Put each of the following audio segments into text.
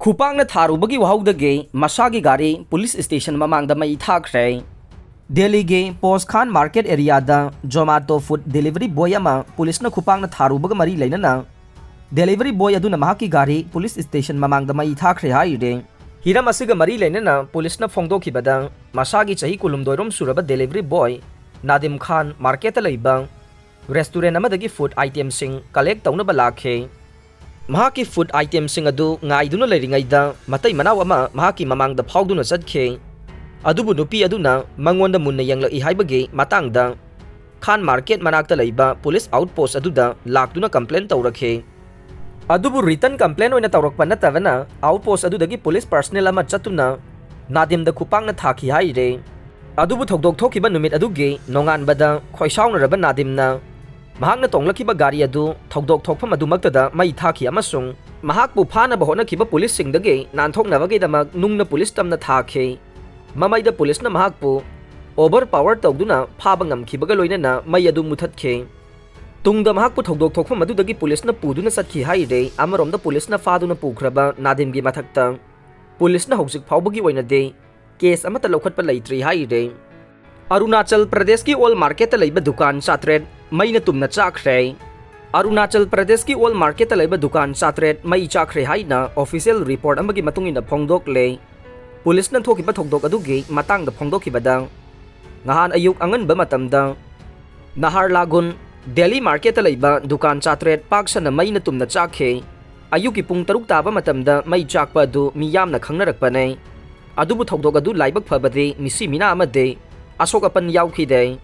Khupakna Tharubagi Wahoudagi Masagi Gari Police Station Mamangda Mai Thakhre Delhi ge Post Khan Market area da Zomato food delivery boy ama police na Khupakna Tharubaga mari lainana delivery boy aduna mahaki gari police station Mamangda Mai Thakhre haire hiram asiga mari lainana police na phongdokhibada Masagi chahi kulumdoirom suraba delivery boy Nadim Khan market laiba restaurant amadagi food item sing collect taunaba lakhe mahaki food item sing adu ngaiduna leiringaida matai manaw ama mahaki mamangda phauduna chadkhe adubu nupi aduna mangonda munna yanglai haibagi matangda Khan market manakta laiba police outpost aduda lakduna complaint tawrakhe adubu written complaint oina tawrakpa natavana outpost adudagi police personnel ama chatuna Nadimda Khupakna thaki haire adubu thokdok thokiba numit adugi nonganbada khoisaunaraba Nadimna mahakna tonglakiba gari adu thokdok thokpham adumaktada mai thaki amasung mahakpu phanaba honakhiba police singdagi nanthoknabagidama nungna police tamna thakhe mamaida police na mahakpu overpower tawduna phaba ngamkhibaga loinana mai adu muthatkhe tungda mahakpu thokdok thokpham adudagi police na puduna satkhi haire amaromda police na faduna pukhraba Nadimgi mathakta police na hojik phawbagi oinade case amata lokhatpa leitri haire Arunachal Pradesh ki all market laiba dukan satret mai na tumna chakre Arunachal Pradesh ki all market laiba dukan satret mai chakre haina official report amagi matungina phongdok le police na thokiba thokdok adugi matangda phongdokhibada ngahan ayuk anganba matamda Naharlagun Delhi market laiba dukan satret paksana mai na tumna chakhe ayuki pung taruk taba matamda mai chakpa du miyamna khangnarakpanai adubu thokdok adu laibak phabade misi mina amade Asokapan yaukhide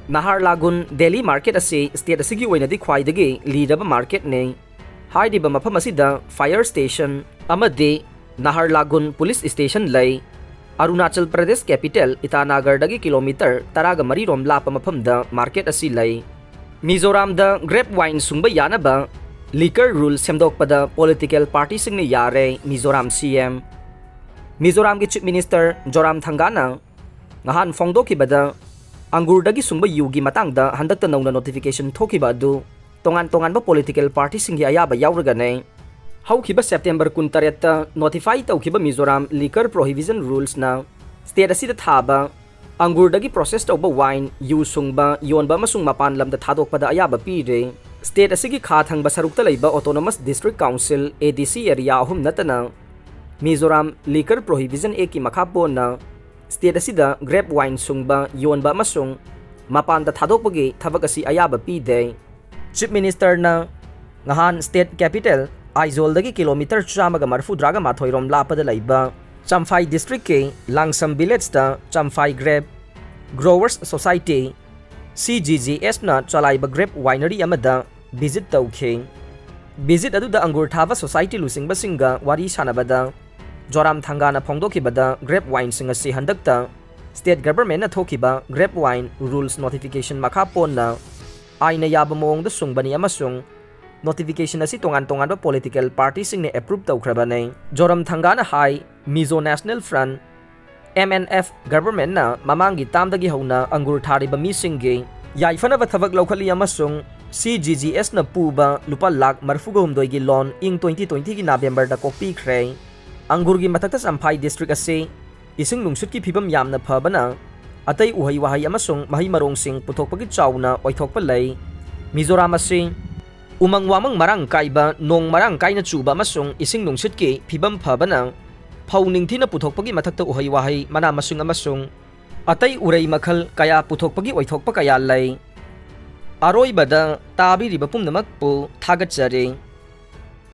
Naharlagun Delhi market ase state asigi oinadi khwaidagi leadaba market ne haidiba mafam asida fire station amade Naharlagun police station lay Arunachal Pradesh capital Itanagar dagi kilometer taraga mari rom lapa mafamda market asi lay Mizoram da grape wine sungba yanaba liquor rule semdokpada political party singni yare Mizoram CM Mizoram ki chief minister Joram Thangana ngahan phongdokhibada angurdagi sungba yugi matangda handakta nauna notification thokiba adu tongan ba political party singhi ayaba yauraga ne haukhiba September 28 ta notify tawkhiba Mizoram liquor prohibition rules na state asida thaba angurdagi process tawba wine yu sungba yonba masung mapan lamda thadokpada ayaba pire state asigi kha thangba sarukta leiba autonomous district council ADC area ahum natana Mizoram liquor prohibition eki makhapona state asida grape wine sungba yonba masung mapanda thadokpagi thabak asi ayaba pide chief minister na ngahan state capital Aizawl dagi kilometer chamaga marfu draga mathoirom lapada laiba Champhai district ke Langsam village da Champhai grape growers society CGGS na chalaiba grape winery amada visit tawkhe visit aduda angur thaba society lusingba singa wari sanabada Joram Thangana phongdokhibada grape wine singa si handakta state government na thokiba grape wine rules notification makha ponna aina yaba mongda sungbani amasung notification asi tongan ba political party sing ne approve tawkhrabane Joram Thangana hai Mizo National Front MNF government na mamangi tamdagi hauna angur thariba mi singge yaifana ba thabak lokhali amasung CGGS na puba lupa lakh marfuga humdoi gi loan ing 2020 gi November da kopi khre Angurgi matakta Champhai district ase ising lungsut ki phibam yamna phabana atai uhai wahai amasung mahi marong sing puthokpagi chauna oithokpa lei Mizoram ase umang wamang marang kaiba nong marang kaina chuba amasung ising lungsut ki phibam phabana phauning thina puthokpagi matakta uhai wahai mana masung amasung atai urei makhal kaya puthokpagi oithokpa kaya lei aroi bada tabi riba pumnamak pu thagat jare